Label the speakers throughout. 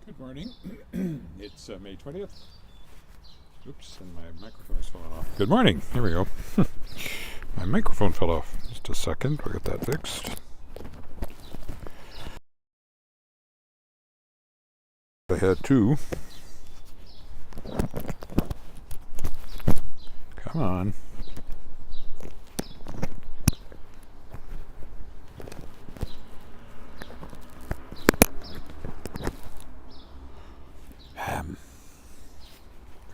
Speaker 1: Good morning. It's May 20th. Oops, and my microphone's fallen off. Good morning. Here we go. My microphone fell off. Just a second. We'll get that fixed. I had two. Come on.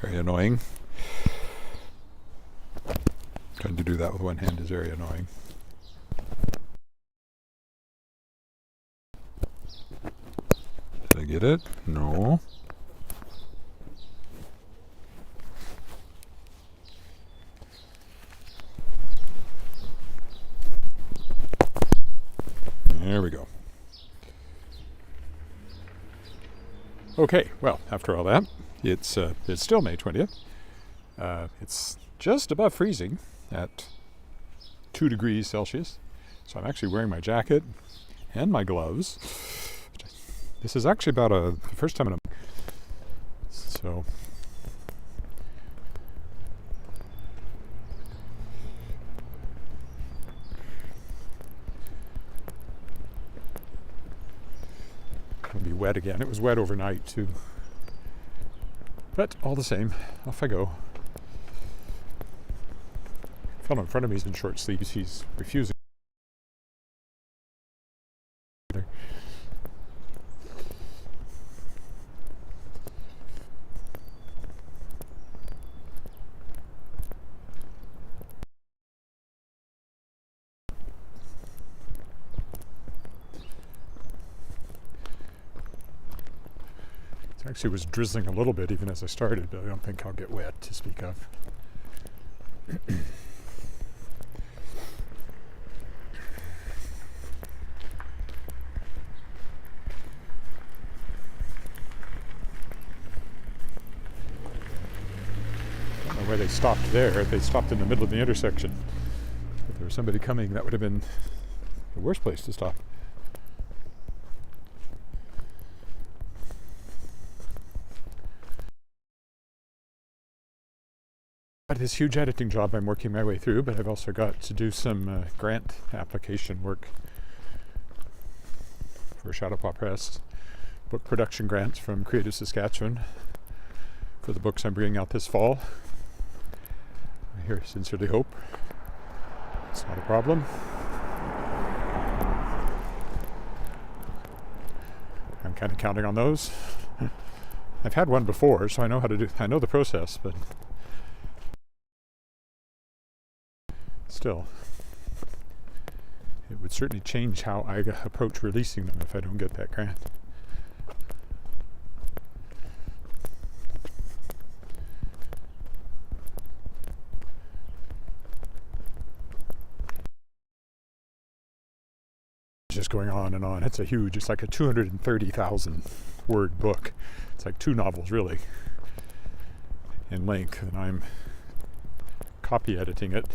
Speaker 1: Very annoying. Trying to do that with one hand is very annoying. Did I get it? No. There we go. Okay, well, after all that, it's still May 20th. It's just above freezing at 2 degrees Celsius. So I'm actually wearing my jacket and my gloves. This is actually about the first time in a month. So it'll be wet again. It was wet overnight too. But all the same, off I go. The fellow in front of me is in short sleeves. He's refusing. Actually, it was drizzling a little bit even as I started, but I don't think I'll get wet to speak of. I don't know why they stopped there. They stopped in the middle of the intersection. If there was somebody coming, that would have been the worst place to stop. This huge editing job I'm working my way through, but I've also got to do some grant application work for Shadowpaw Press, book production grants from Creative Saskatchewan for the books I'm bringing out this fall. I sincerely hope it's not a problem. I'm kind of counting on those. I've had one before, so I know the process, but still, it would certainly change how I approach releasing them if I don't get that grant. Just going on and on. It's like a 230,000 word book. It's like 2 novels really in length, and I'm copy editing it.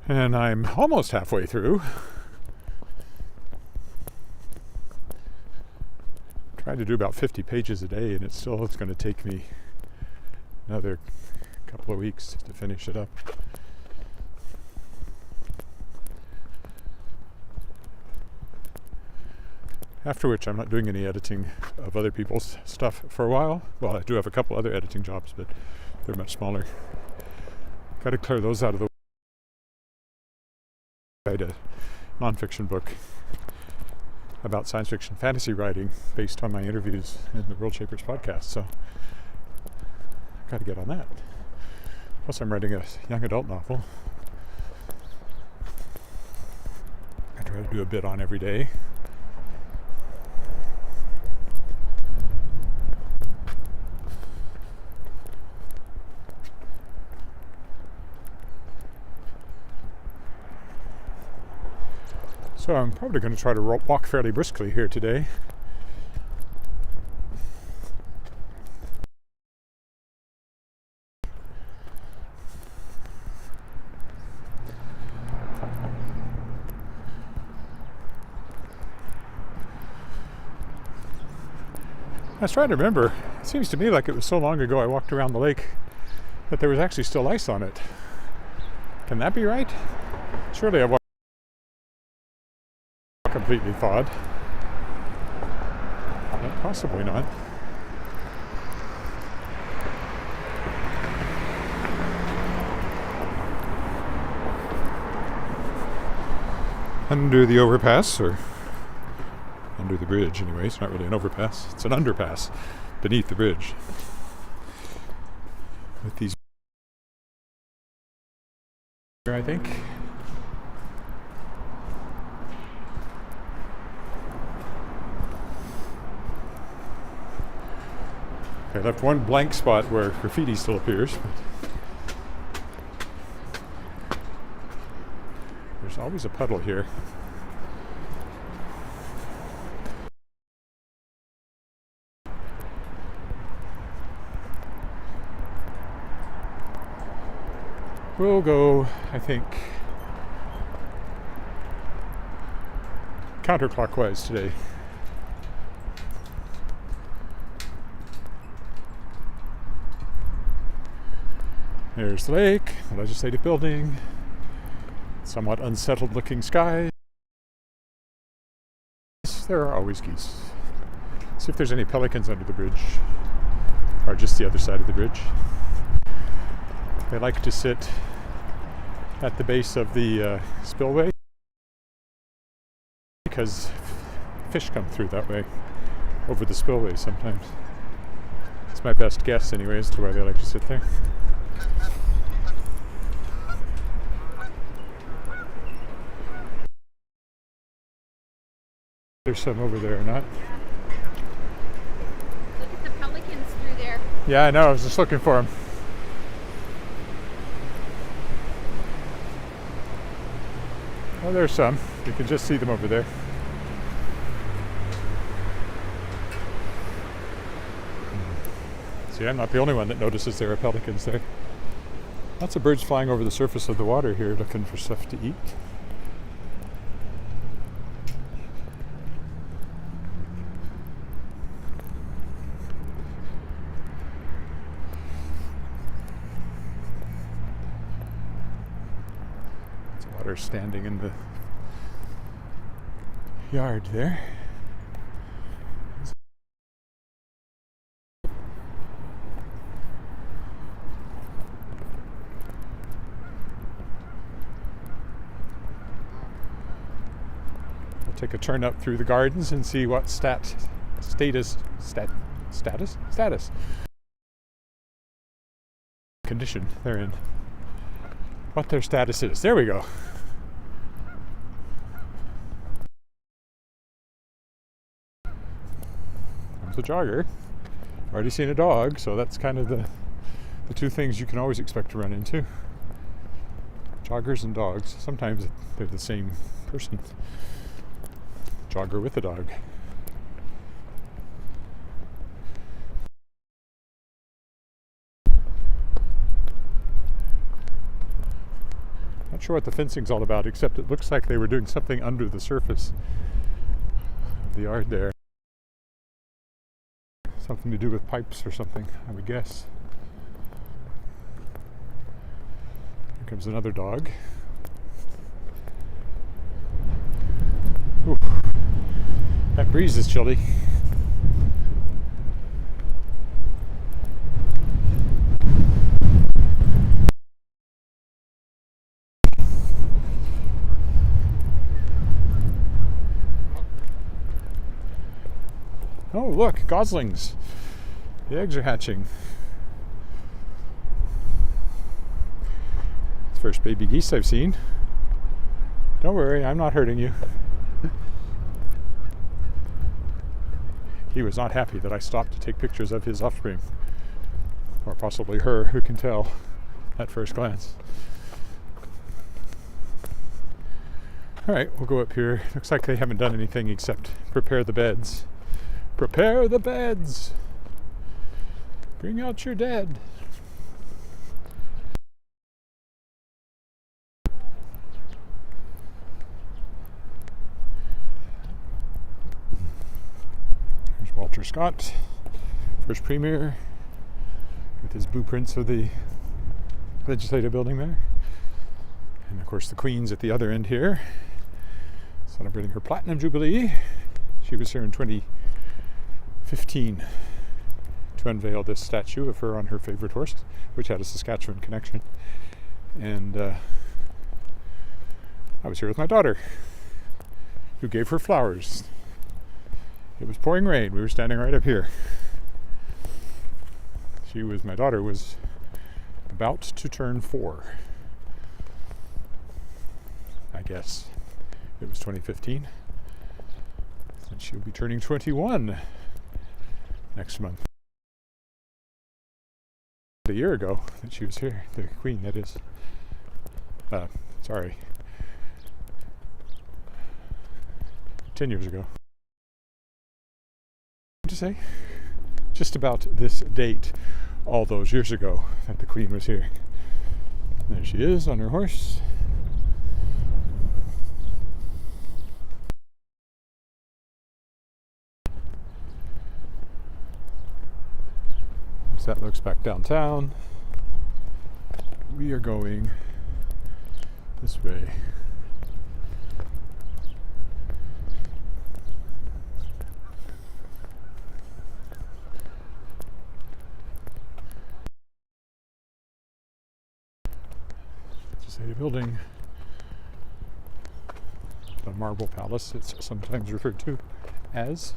Speaker 1: And I'm almost halfway through. Trying to do about 50 pages a day, and it's going to take me another couple of weeks to finish it up. After which I'm not doing any editing of other people's stuff for a while. Well, I do have a couple other editing jobs, but they're much smaller. Got to clear those out of the way. I write a nonfiction book about science fiction fantasy writing based on my interviews in the World Shapers podcast, so I've got to get on that. Plus I'm writing a young adult novel I try to do a bit on every day. So I'm probably going to try to walk fairly briskly here today. I was trying to remember. It seems to me like it was so long ago I walked around the lake that there was actually still ice on it. Can that be right? Surely I walked completely thawed. Possibly not. Under the overpass, or under the bridge anyway. It's not really an overpass, it's an underpass beneath the bridge. With these, I think. I left one blank spot where graffiti still appears. There's always a puddle here. We'll go, I think, counterclockwise today. There's the lake, the legislative building, somewhat unsettled looking sky. There are always geese. See if there's any pelicans under the bridge, or just the other side of the bridge. They like to sit at the base of the spillway because fish come through that way over the spillway sometimes. It's my best guess anyway as to why they like to sit there. There's some over there or not.
Speaker 2: Look at the pelicans through there.
Speaker 1: Yeah, I know. I was just looking for them. Oh, there's some. You can just see them over there. See, I'm not the only one that notices there are pelicans there. Lots of birds flying over the surface of the water here looking for stuff to eat. Water standing in the yard there. We'll take a turn up through the gardens and see what status condition they're in. What their status is. There we go. There's a jogger. Already seen a dog, so that's kind of the two things you can always expect to run into. Joggers and dogs. Sometimes they're the same person. Jogger with a dog. Not sure what the fencing's all about, except it looks like they were doing something under the surface of the yard there. Something to do with pipes or something, I would guess. Here comes another dog. Ooh, that breeze is chilly. Oh, look, goslings. The eggs are hatching. It's the first baby geese I've seen. Don't worry, I'm not hurting you. He was not happy that I stopped to take pictures of his offspring. Or possibly her, who can tell at first glance. Alright, we'll go up here. Looks like they haven't done anything except prepare the beds. Prepare the beds! Bring out your dead. There's Walter Scott. First premier with his blueprints of the legislative building there. And of course the Queen's at the other end here, celebrating her Platinum Jubilee. She was here in 2015 to unveil this statue of her on her favorite horse, which had a Saskatchewan connection. And I was here with my daughter, who gave her flowers. It was pouring rain. We were standing right up here. My daughter was about to turn 4. I guess it was 2015. And she'll be turning 21 next month. A year ago that she was here, the Queen, that is. 10 years ago. To say, just about this date, all those years ago, that the Queen was here. There she is on her horse. As that looks back downtown, we are going this way. A building, the Marble Palace, it's sometimes referred to as.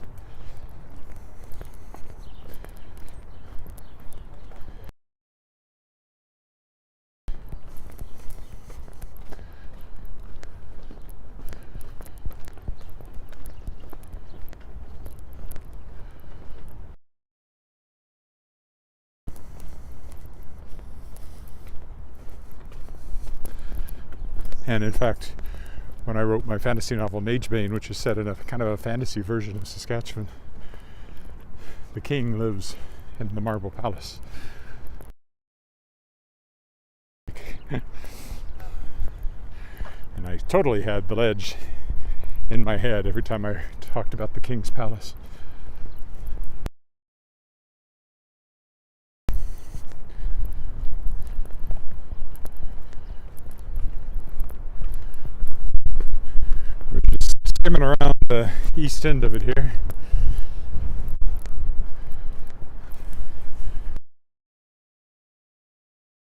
Speaker 1: And in fact, when I wrote my fantasy novel Magebane, which is set in a kind of a fantasy version of Saskatchewan, the king lives in the Marble Palace. And I totally had the ledge in my head every time I talked about the king's palace. Skimming around the east end of it here.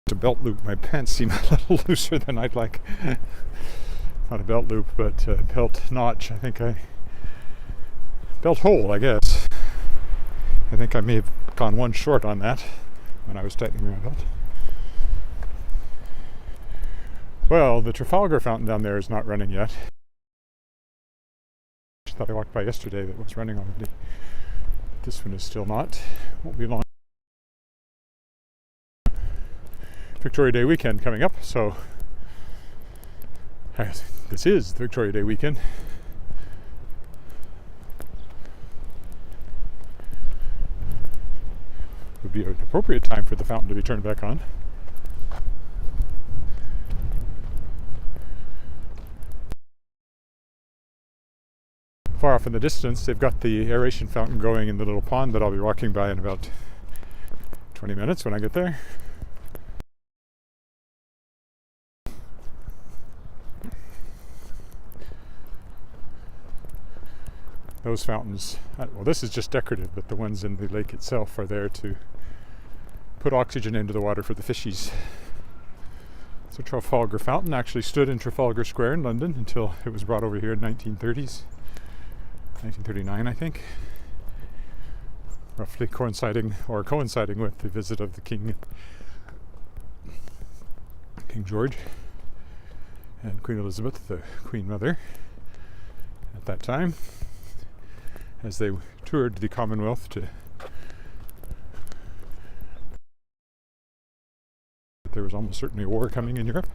Speaker 1: To belt loop, my pants seem a little looser than I'd like. Not a belt loop, but a belt notch. Belt hole, I guess. I think I may have gone one short on that when I was tightening my belt. Well, the Trafalgar fountain down there is not running yet. That I walked by yesterday that was running already. This one is still not. Won't be long. Victoria Day weekend coming up, so this is the Victoria Day weekend. Would be an appropriate time for the fountain to be turned back on. Far off in the distance, they've got the aeration fountain going in the little pond that I'll be walking by in about 20 minutes when I get there. Those fountains, well, this is just decorative, but the ones in the lake itself are there to put oxygen into the water for the fishies. So Trafalgar Fountain actually stood in Trafalgar Square in London until it was brought over here in 1930s. 1939, I think, roughly coinciding with the visit of the King George and Queen Elizabeth, the Queen Mother, at that time, as they toured the Commonwealth to. There was almost certainly a war coming in Europe,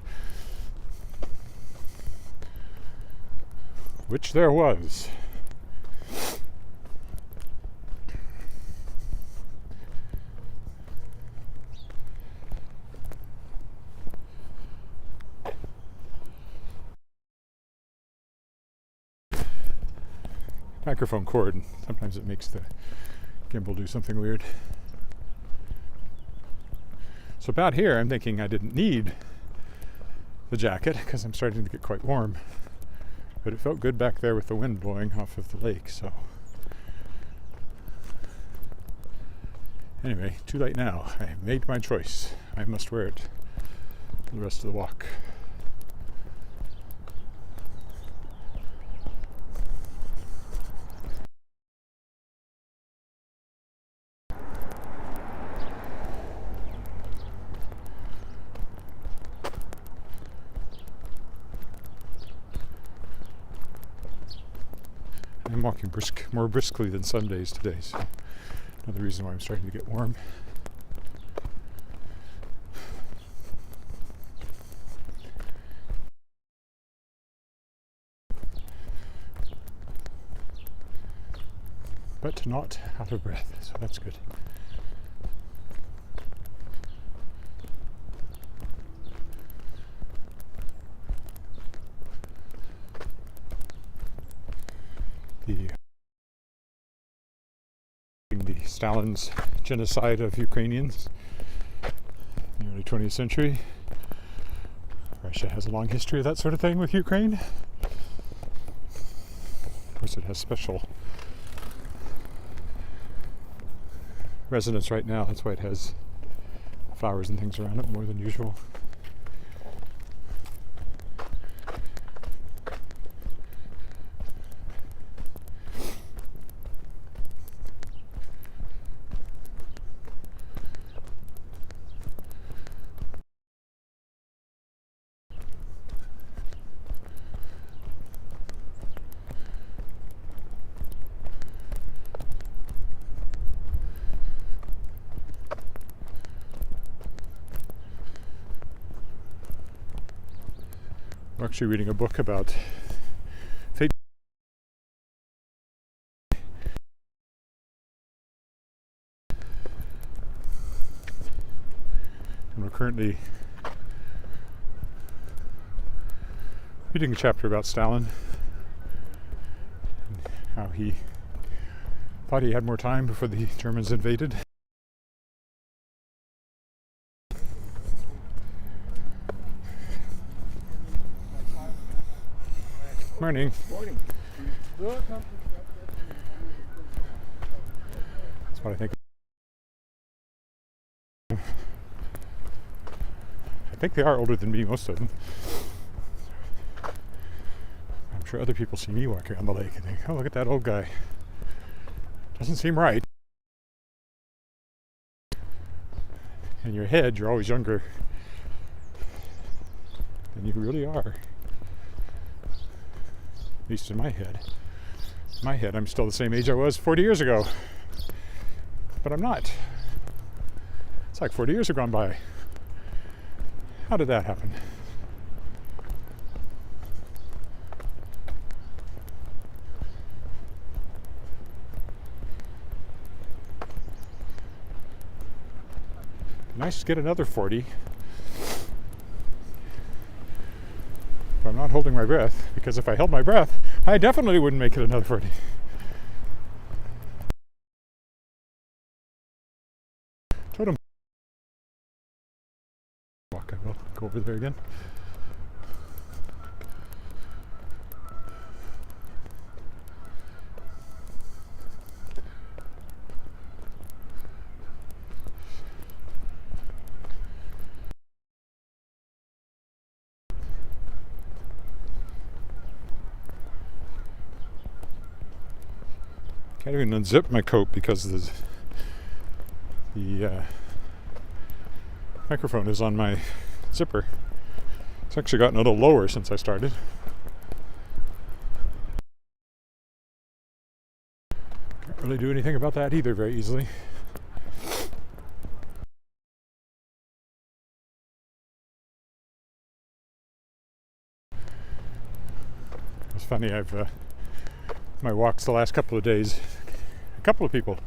Speaker 1: which there was. Microphone cord, and sometimes it makes the gimbal do something weird. So about here, I'm thinking I didn't need the jacket because I'm starting to get quite warm. But it felt good back there with the wind blowing off of the lake, so. Anyway, too late now. I made my choice. I must wear it for the rest of the walk. I'm walking more briskly than some days today, so another reason why I'm starting to get warm. But not out of breath, so that's good. The Stalin's genocide of Ukrainians in the early 20th century. Russia has a long history of that sort of thing with Ukraine. Of course, it has special residence right now. That's why it has flowers and things around it more than usual. I'm actually reading a book about fate. And we're currently reading a chapter about Stalin and how he thought he had more time before the Germans invaded. Morning.
Speaker 3: Morning.
Speaker 1: That's what I think. I think they are older than me, most of them. I'm sure other people see me walking on the lake and think, oh, look at that old guy. Doesn't seem right. In your head, you're always younger than you really are. At least in my head. In my head, I'm still the same age I was 40 years ago. But I'm not. It's like 40 years have gone by. How did that happen? Nice to get another 40. But I'm not holding my breath, because if I held my breath, I definitely wouldn't make it another 40. Totem. Walk, I will go over there again. Can't even unzip my coat because the microphone is on my zipper. It's actually gotten a little lower since I started. Can't really do anything about that either very easily. It's funny, my walks the last couple of days, a couple of people,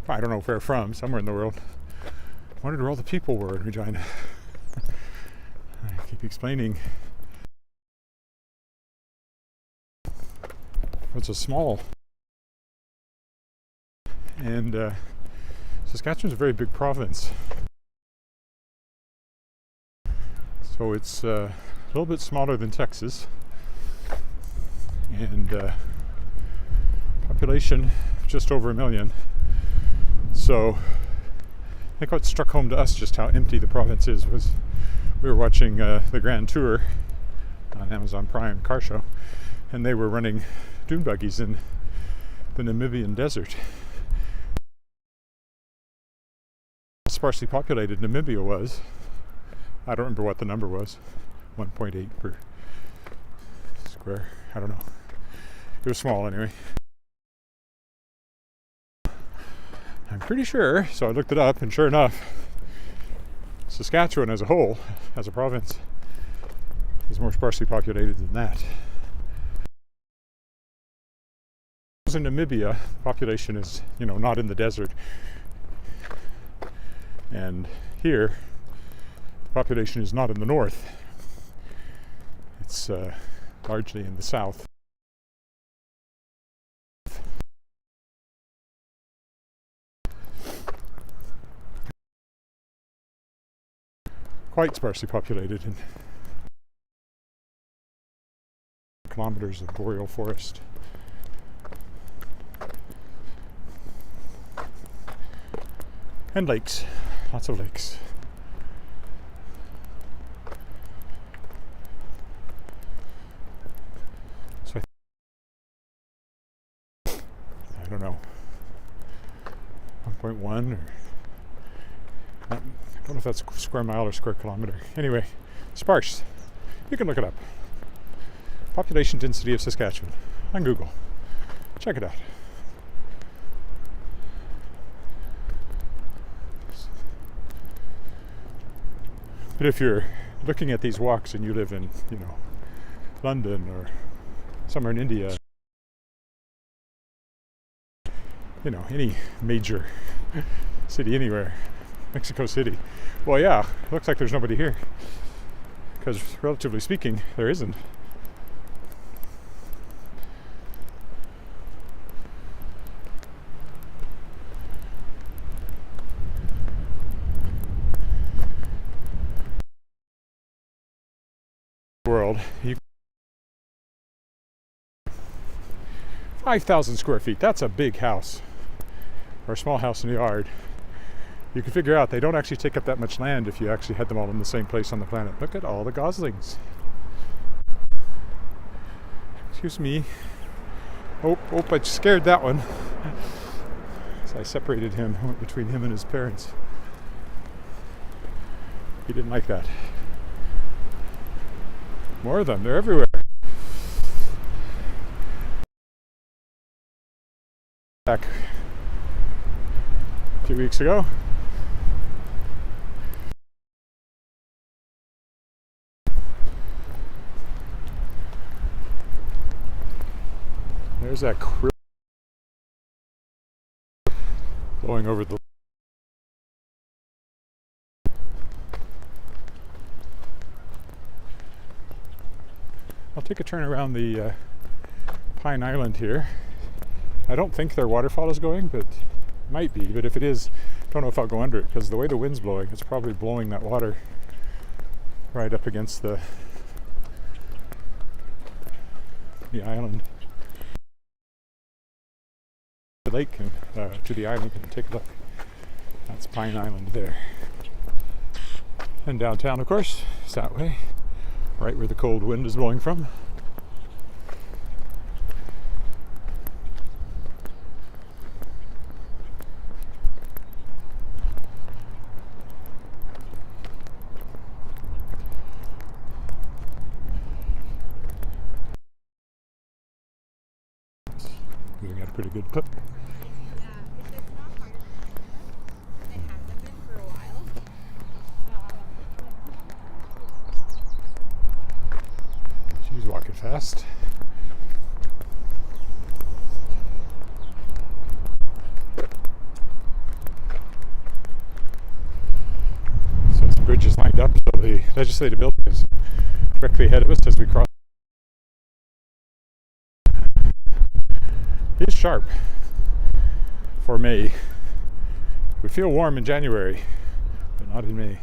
Speaker 1: I don't know where from, somewhere in the world, wondered where all the people were in Regina. I keep explaining. It's a small And Saskatchewan's a very big province. So it's a little bit smaller than Texas. And population just over 1 million. So I think what struck home to us just how empty the province is was we were watching the Grand Tour on Amazon Prime car show, and they were running dune buggies in the Namibian desert. How sparsely populated Namibia was, I don't remember what the number was, 1.8 per square, I don't know. It was small anyway. I'm pretty sure, so I looked it up, and sure enough, Saskatchewan as a whole, as a province, is more sparsely populated than that. In Namibia, the population is, not in the desert. And here, the population is not in the north. It's largely in the south. Quite sparsely populated in kilometers of boreal forest. And lakes, lots of lakes. So I don't know, 1.1 or I don't know if that's a square mile or square kilometer. Anyway, sparse. You can look it up. Population density of Saskatchewan on Google. Check it out. But if you're looking at these walks and you live in, London or somewhere in India, any major city anywhere, Mexico City, well, yeah, looks like there's nobody here. Because relatively speaking, there isn't. World, 5,000 square feet, that's a big house, or a small house in the yard. You can figure out they don't actually take up that much land if you actually had them all in the same place on the planet. Look at all the goslings. Excuse me. Oh, I scared that one. So I separated him, went between him and his parents. He didn't like that. More of them, they're everywhere. Back a few weeks ago. There's that krill blowing over the. I'll take a turn around the Pine Island here. I don't think their waterfall is going, but it might be. But if it is, don't know if I'll go under it, because the way the wind's blowing, it's probably blowing that water right up against the island. The lake and to the island, and take a look. That's Pine Island there. And downtown, of course, is that way, right where the cold wind is blowing from. Moving at a pretty good clip. She's walking fast. So some bridges lined up, so the legislative building is directly ahead of us as we cross. He's sharp before May. It would feel warm in January, but not in May.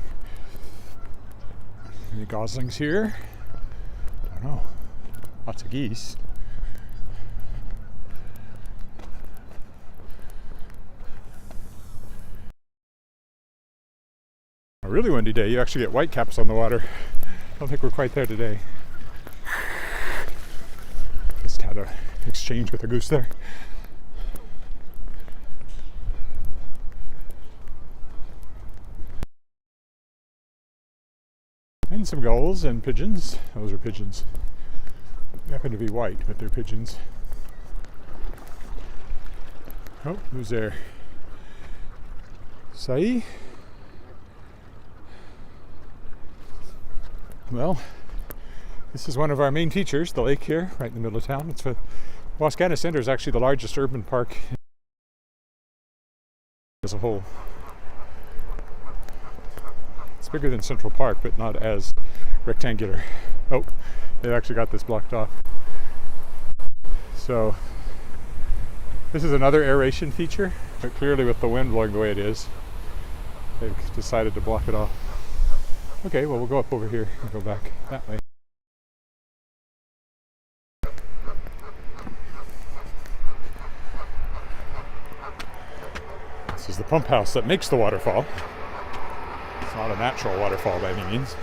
Speaker 1: Any goslings here? I don't know. Lots of geese. A really windy day, you actually get whitecaps on the water. I don't think we're quite there today. Just had an exchange with a goose there. And some gulls and pigeons. Those are pigeons. They happen to be white, but they're pigeons. Oh, who's there? Sai? Well, this is one of our main features, the lake here, right in the middle of town. It's Wascana Center is actually the largest urban park as a whole. It's bigger than Central Park, but not as rectangular. Oh, they've actually got this blocked off. So, this is another aeration feature, but clearly with the wind blowing the way it is, they've decided to block it off. Okay, well, we'll go up over here and go back that way. This is the pump house that makes the waterfall. It's not a natural waterfall by any means.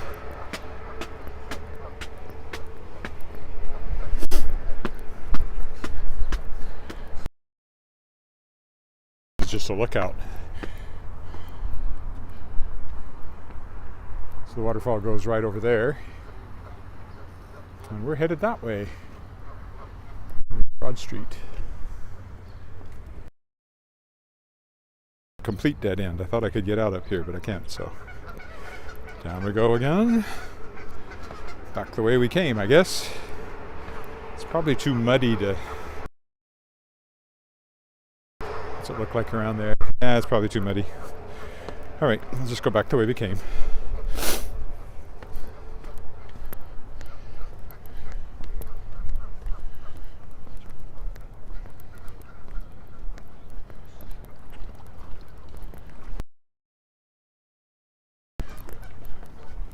Speaker 1: It's just a lookout. The waterfall goes right over there, and we're headed that way, Broad Street. Complete dead end. I thought I could get out up here, but I can't, so down we go again. Back the way we came, I guess. It's probably too muddy to... What's it look like around there? Yeah, it's probably too muddy. Alright, let's just go back the way we came.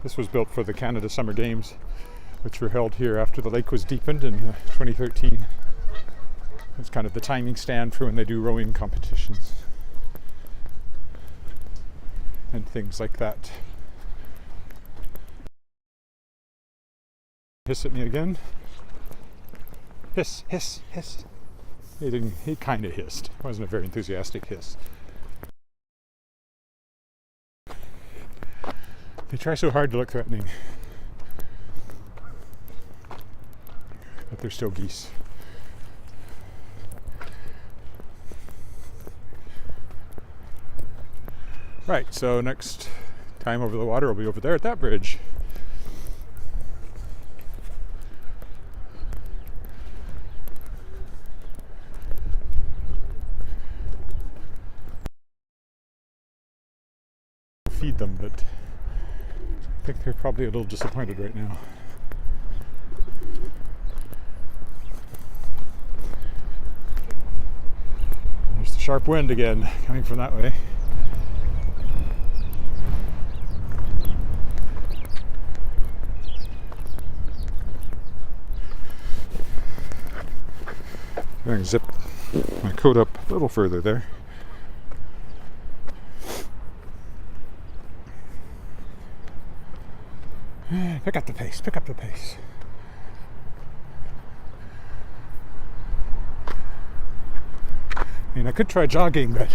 Speaker 1: This was built for the Canada Summer Games, which were held here after the lake was deepened in 2013. It's kind of the timing stand for when they do rowing competitions and things like that. Hiss at me again. Hiss, hiss, hiss. He kind of hissed. It wasn't a very enthusiastic hiss. They try so hard to look threatening, but they're still geese. Right, so next time over the water will be over there at that bridge. Feed them, but I think they're probably a little disappointed right now. There's the sharp wind again, coming from that way. I'm going to zip my coat up a little further there. Pick up the pace, pick up the pace. I mean, I could try jogging, but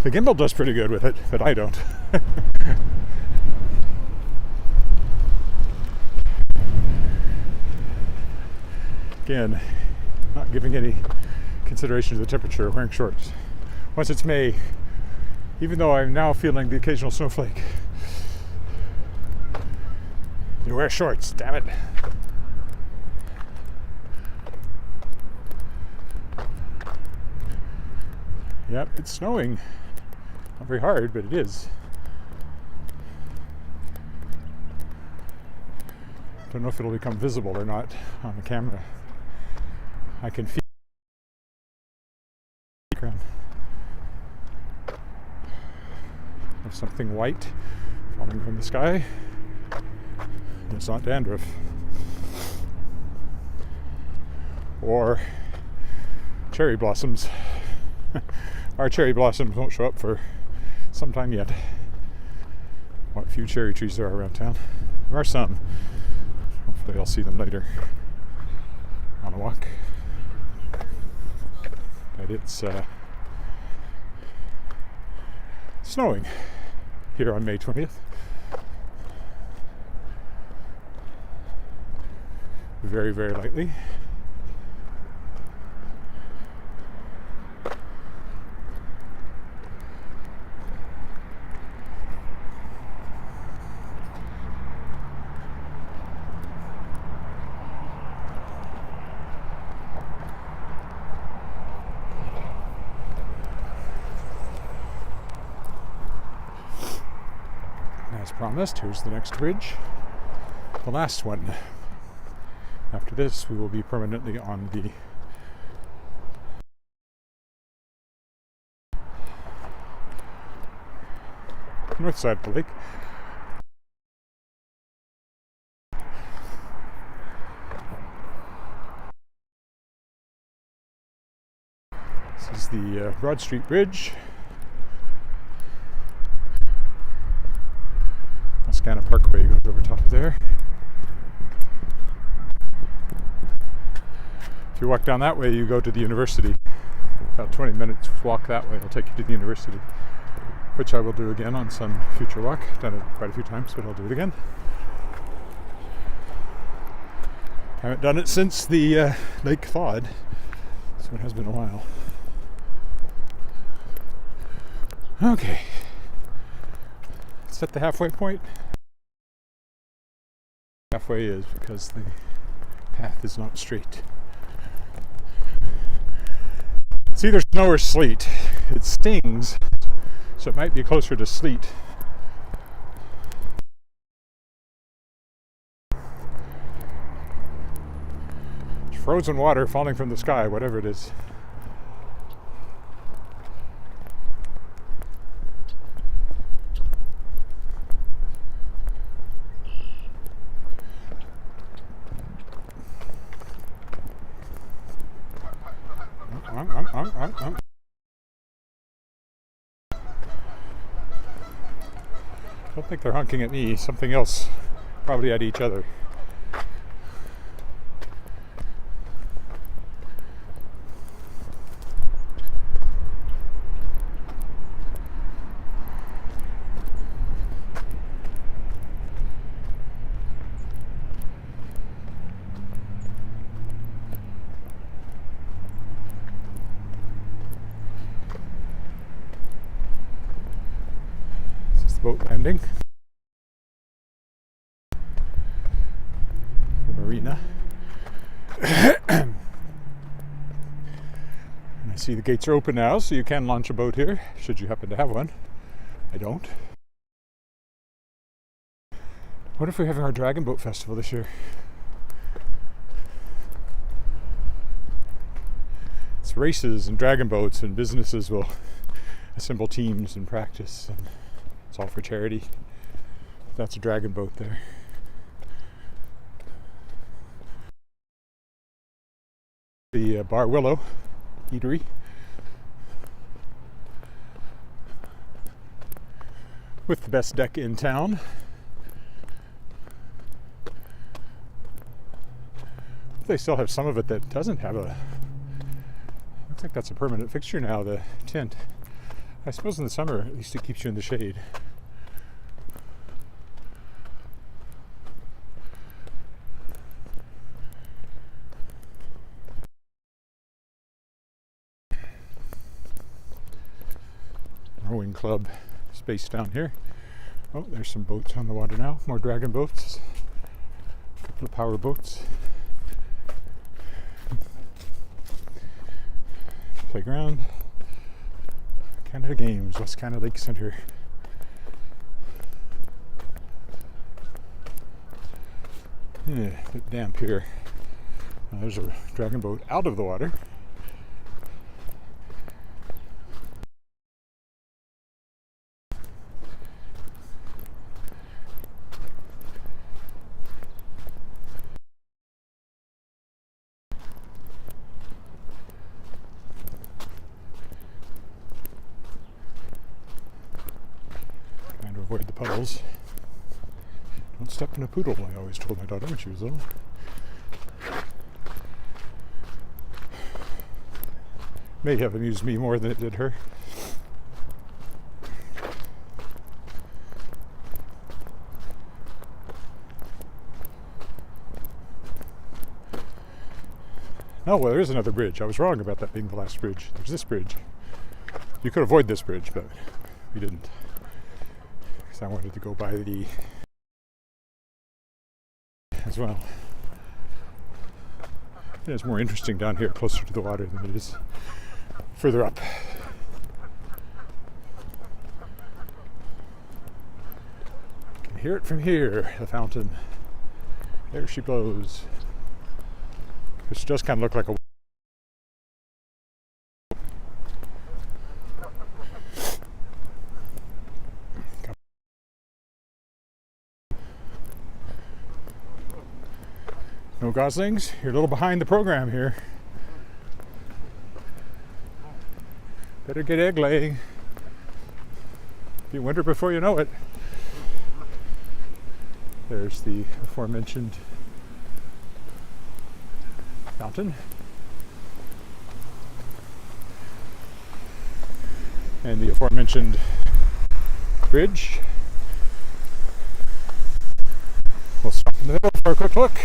Speaker 1: the gimbal does pretty good with it, but I don't. Again, not giving any consideration to the temperature, wearing shorts. Once it's May, even though I'm now feeling the occasional snowflake, you wear shorts, damn it. Yep, it's snowing. Not very hard, but it is. Don't know if it'll become visible or not on the camera. I can feel the background. of something white falling from the sky. It's not dandruff. Or cherry blossoms. Our cherry blossoms won't show up for some time yet. What few cherry trees there are around town. There are some. Hopefully I'll see them later on a walk. But it's snowing here on May 20th. Very, very lightly. As promised, here's the next bridge. The last one. After this, we will be permanently on the north side of the lake. This is the Broad Street Bridge. Mascana Parkway goes over top of there. If you walk down that way, you go to the university. About 20 minutes walk that way will take you to the university, which I will do again on some future walk. Done it quite a few times, but I'll do it again. Haven't done it since the lake thawed, so it has been a while. Okay, it's at the halfway point. Halfway is because the path is not straight. It's either snow or sleet. It stings, so it might be closer to sleet. It's frozen water falling from the sky, whatever it is. I don't think they're honking at me, something else, probably at each other. Boat landing. The marina. And I see the gates are open now, so you can launch a boat here, should you happen to have one. I don't. What if we're having our Dragon Boat Festival this year? It's races and dragon boats, and businesses will assemble teams and practice, and it's all for charity. That's a dragon boat there. The Bar Willow eatery. With the best deck in town. They still have some of it that doesn't have a... Looks like that's a permanent fixture now, the tent. I suppose in the summer, at least it keeps you in the shade. Rowing club space down here. Oh, there's some boats on the water now. More dragon boats. A couple of power boats. Playground. Canada Games, West Canada Lake Centre. Yeah, a bit damp here. Now there's a dragon boat out of the water. avoid the puddles. Don't step in a poodle, I always told my daughter when she was little. May have amused me more than it did her. Oh, well, there is another bridge. I was wrong about that being the last bridge. There's this bridge. You could avoid this bridge, but we didn't. Because I wanted to go by the... as well. And it's more interesting down here, closer to the water, than it is further up. You can hear it from here, the fountain. There she blows. Which does kind of look like a... No goslings, you're a little behind the program here. Better get egg laying. Be winter before you know it. There's the aforementioned fountain. And the aforementioned bridge. We'll stop in the middle for a quick look.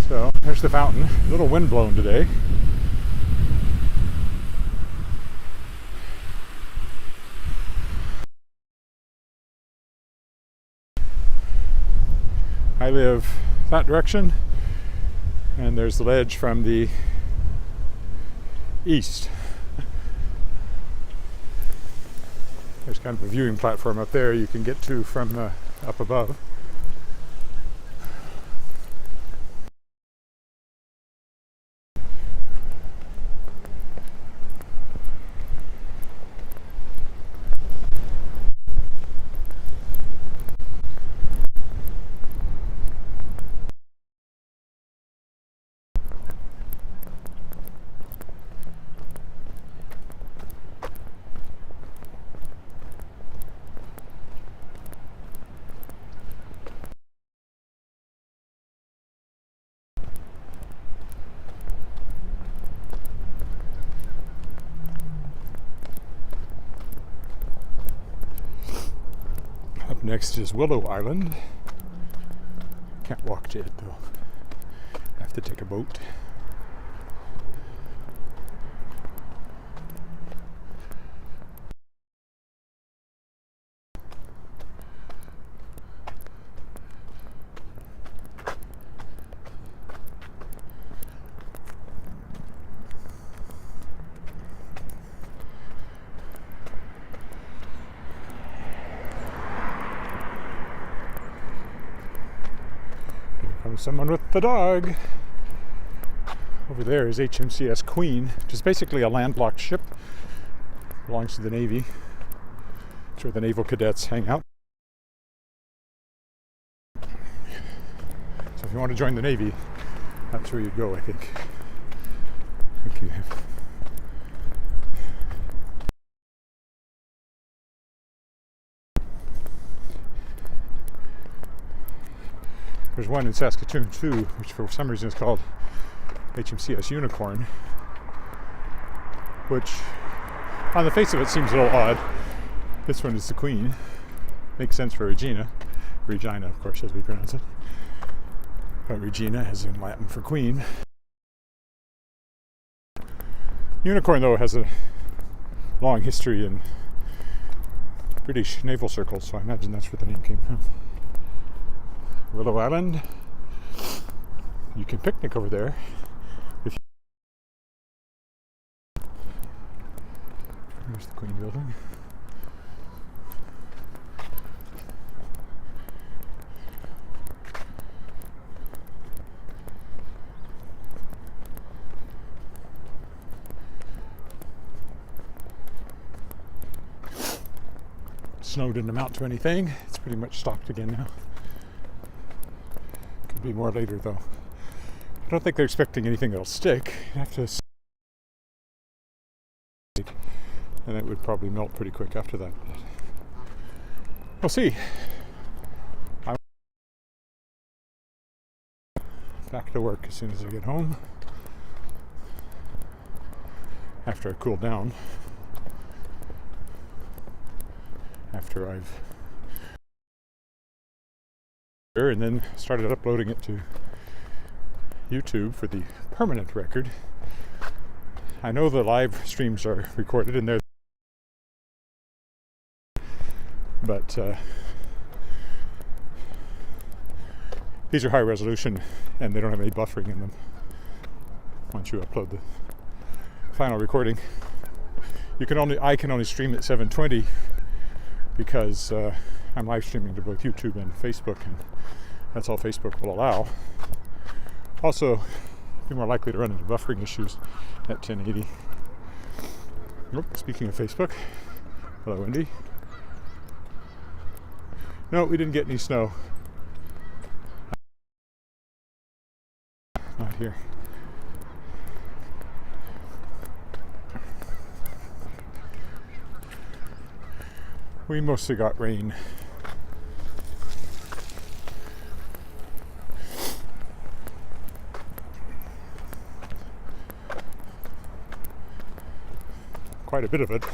Speaker 1: So there's the fountain. A little wind blown today. I live that direction, and there's the ledge from the east. There's kind of a viewing platform up there you can get to from up above. Next is Willow Island. Can't walk to it though. Have to take a boat. Someone with the dog. Over there is HMCS Queen, which is basically a landlocked ship. Belongs to the Navy. It's where the naval cadets hang out. So if you want to join the Navy, that's where you go, I think. Thank you. There's one in Saskatoon too, which for some reason is called HMCS Unicorn, which on the face of it seems a little odd. This one is the Queen. Makes sense for Regina. Regina, of course, as we pronounce it. But Regina as in Latin for Queen. Unicorn, though, has a long history in British naval circles, so I imagine that's where the name came from. Willow Island. You can picnic over there. There's the Queen building. Snow didn't amount to anything. It's pretty much stopped again now. Could be more later though. I don't think they're expecting anything that'll stick. You have to and it would probably melt pretty quick after that. We'll see. I'm back to work as soon as I get home, after I cool down, after I've and then started uploading it to YouTube for the permanent record. I know the live streams are recorded and they're, but these are high resolution and they don't have any buffering in them. Once you upload the final recording, I can only stream at 720 because I'm live streaming to both YouTube and Facebook, and that's all Facebook will allow. Also, you're more likely to run into buffering issues at 1080. Nope, speaking of Facebook, hello Wendy. No, we didn't get any snow. Not here. We mostly got rain. Quite a bit of it.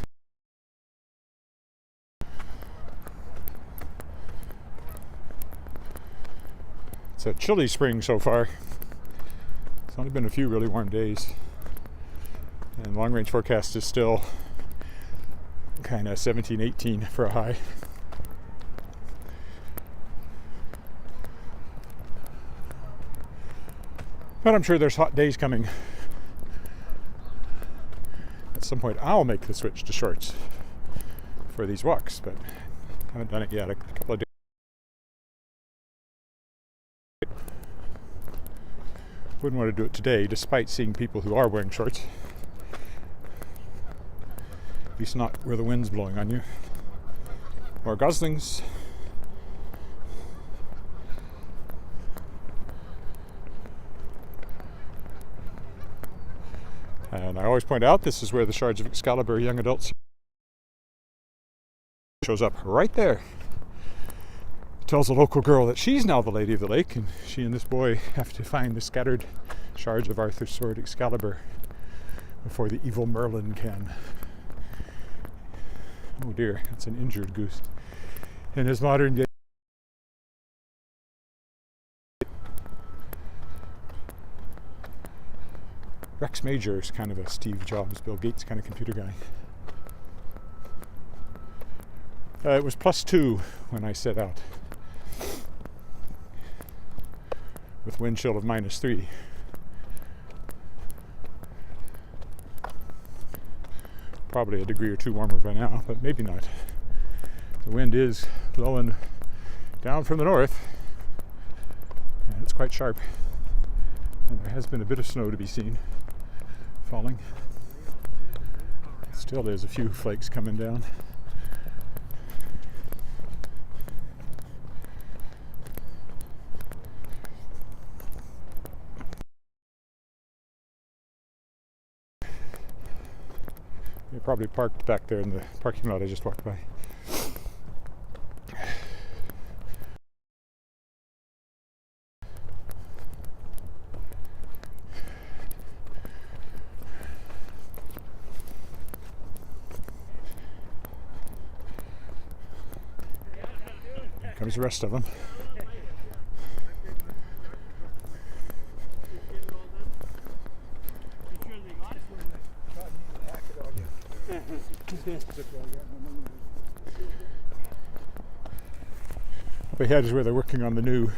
Speaker 1: It's a chilly spring so far. It's only been a few really warm days, and long range forecast is still kind of 17, 18 for a high. But I'm sure there's hot days coming. At some point I'll make the switch to shorts for these walks, but I haven't done it yet. A couple of days. Wouldn't want to do it today, despite seeing people who are wearing shorts. At least not where the wind's blowing on you. Or goslings. And I always point out, this is where the Shards of Excalibur young adults shows up right there. Tells a local girl that she's now the Lady of the Lake, and she and this boy have to find the scattered shards of Arthur's sword Excalibur before the evil Merlin can. Oh dear, that's an injured goose. In his modern day. Rex Major is kind of a Steve Jobs, Bill Gates kind of computer guy. It was +2 when I set out, with wind chill of -3. Probably a degree or two warmer by now, but maybe not. The wind is blowing down from the north, and it's quite sharp. And there has been a bit of snow to be seen falling. Still, there's a few flakes coming down. They probably parked back there in the parking lot I just walked by. Here comes the rest of them. Up ahead is where they're working on the new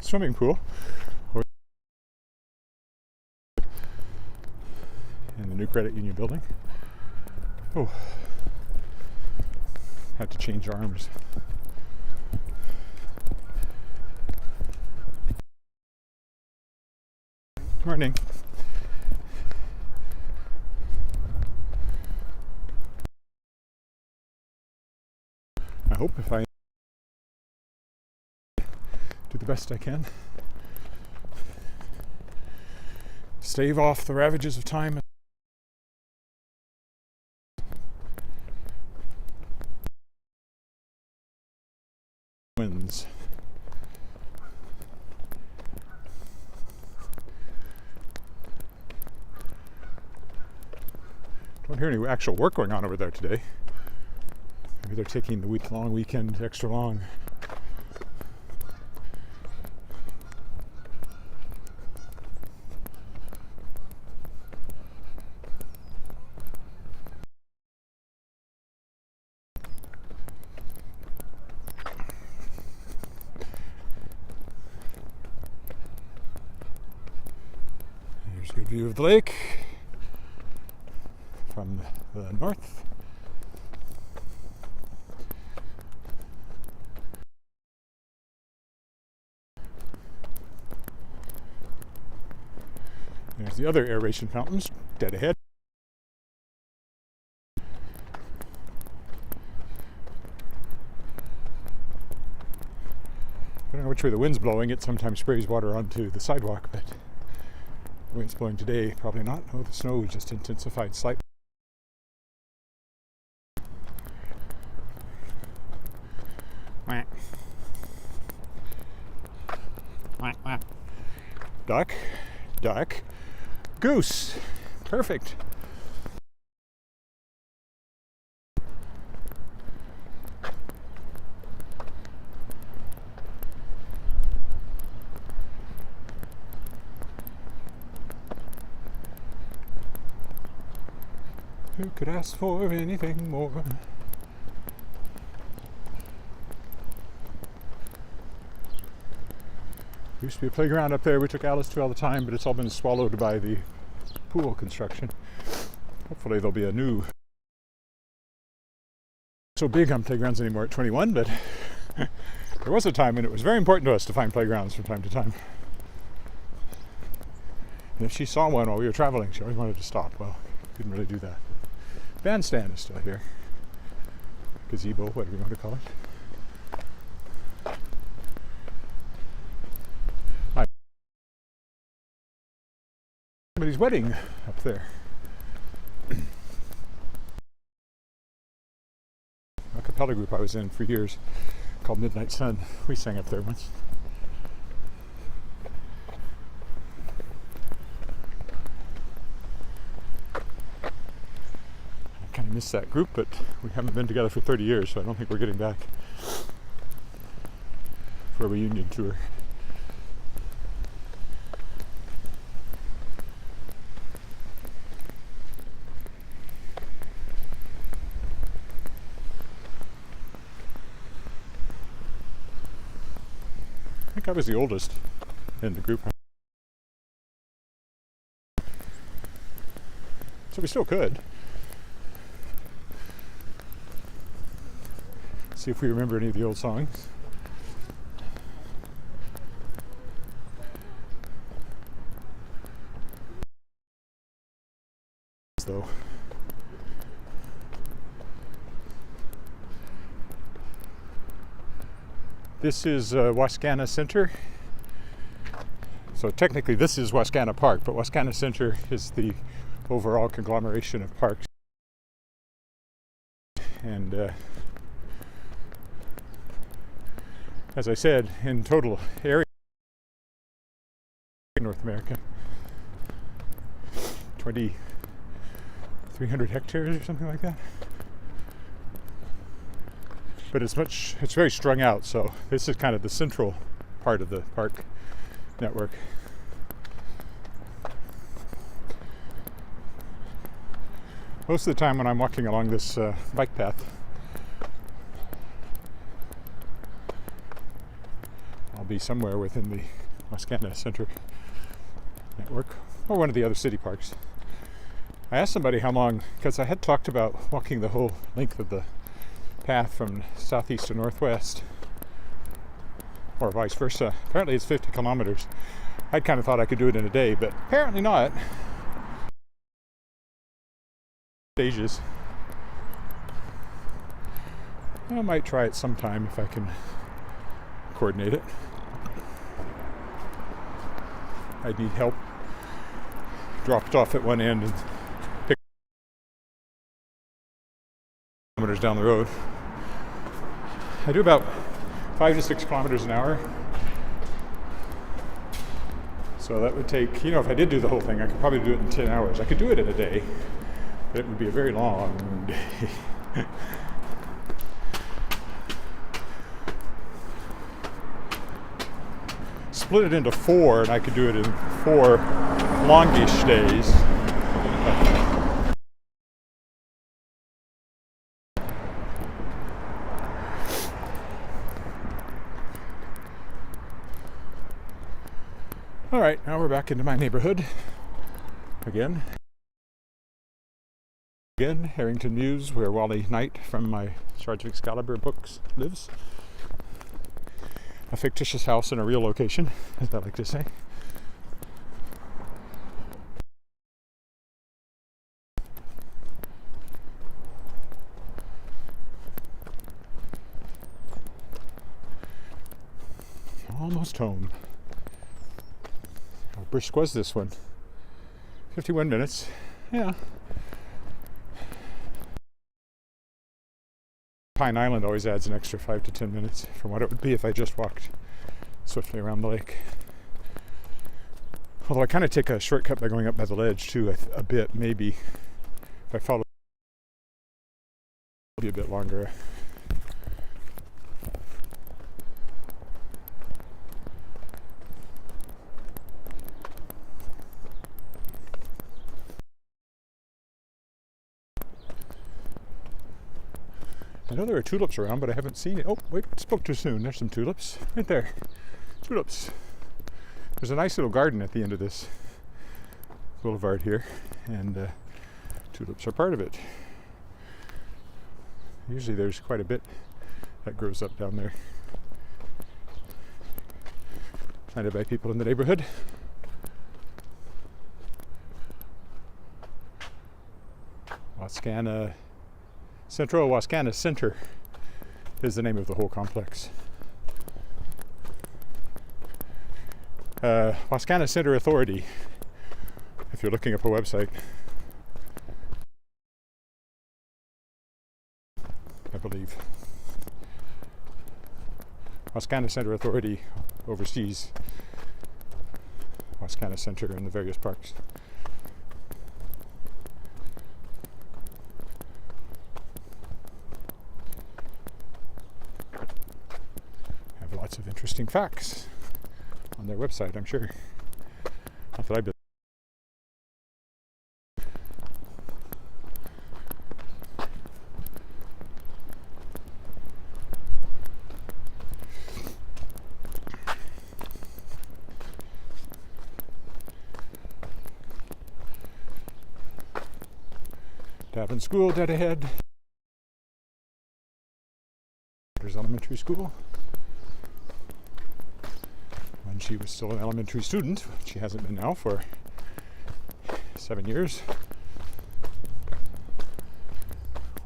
Speaker 1: swimming pool in the new credit union building. Oh, had to change arms. Morning. I hope if I do the best I can, stave off the ravages of time Don't hear any actual work going on over there today. Maybe they're taking the long weekend extra long. Here's a good view of the lake from the north. There's the other aeration fountains dead ahead. I don't know which way the wind's blowing. It sometimes sprays water onto the sidewalk, but the way it's blowing today, probably not. Oh, the snow just intensified slightly. Duck, duck, goose. Perfect. Who could ask for anything more? Used to be a playground up there we took Alice to all the time, but it's all been swallowed by the pool construction. Hopefully there'll be a new... So big on playgrounds anymore at 21, but there was a time when it was very important to us to find playgrounds from time to time. And if she saw one while we were traveling, she always wanted to stop. Well, couldn't really do that. Bandstand is still here. Gazebo, whatever you want to call it. Somebody's wedding up there. A cappella group I was in for years called Midnight Sun. We sang up there once. I kind of miss that group, but we haven't been together for 30 years, so I don't think we're getting back for a reunion tour. I think I was the oldest in the group. So we still could. See if we remember any of the old songs. Though. This is Wascana Center. So technically this is Wascana Park, but Wascana Center is the overall conglomeration of parks. And as I said, in total area in North America, 2,300 hectares or something like that. But it's very strung out, so this is kind of the central part of the park network. Most of the time when I'm walking along this bike path, I'll be somewhere within the Wascana Center network or one of the other city parks. I asked somebody how long, because I had talked about walking the whole length of the path from southeast to northwest, or vice versa. Apparently it's 50 kilometers. I kind of thought I could do it in a day, but apparently not. Stages. I might try it sometime if I can coordinate it. I'd need help. Dropped off at one end and picked kilometers down the road. I do about 5 to 6 kilometers an hour. So that would take, if I did do the whole thing, I could probably do it in 10 hours. I could do it in a day. But it would be a very long day. Split it into 4, and I could do it in 4 longish days. All right, now we're back into my neighborhood again. Harrington Mews, where Wally Knight from my Swords of Excalibur books lives. A fictitious house in a real location, as I like to say. Almost home. How brisk was this one? 51 minutes. Yeah. Pine Island always adds an extra 5 to 10 minutes from what it would be if I just walked swiftly around the lake. Although I kind of take a shortcut by going up by the ledge too, a bit maybe. If I follow, it'll be a bit longer. I know there are tulips around, but I haven't seen it. Oh, wait, spoke too soon. There's some tulips right there. Tulips. There's a nice little garden at the end of this boulevard here, and tulips are part of it. Usually there's quite a bit that grows up down there. Planted by people in the neighborhood. Wascana Center is the name of the whole complex. Wascana Center Authority, if you're looking up a website. I believe. Wascana Center Authority oversees Wascana Center and the various parks. Lots of interesting facts on their website, I'm sure. Not that I've been. Davin School dead ahead. There's elementary school. When she was still an elementary student, she hasn't been now for 7 years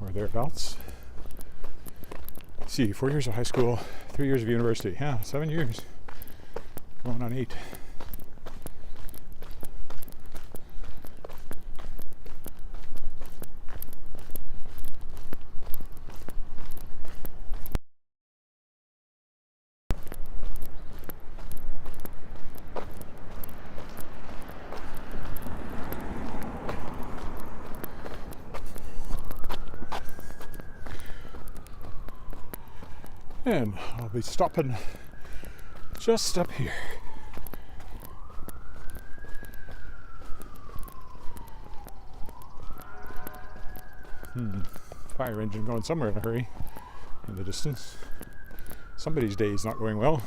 Speaker 1: or thereabouts. Let's see, 4 years of high school, 3 years of university. Yeah, 7 years. Going on 8. And I'll be stopping just up here. Fire engine going somewhere in a hurry in the distance. Somebody's day is not going well.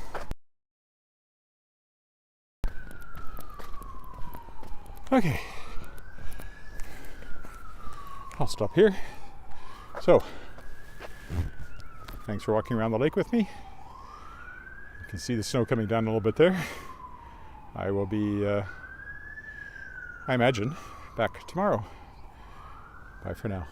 Speaker 1: Okay. I'll stop here. So, thanks for walking around the lake with me. You can see the snow coming down a little bit there. I will be, I imagine, back tomorrow. Bye for now.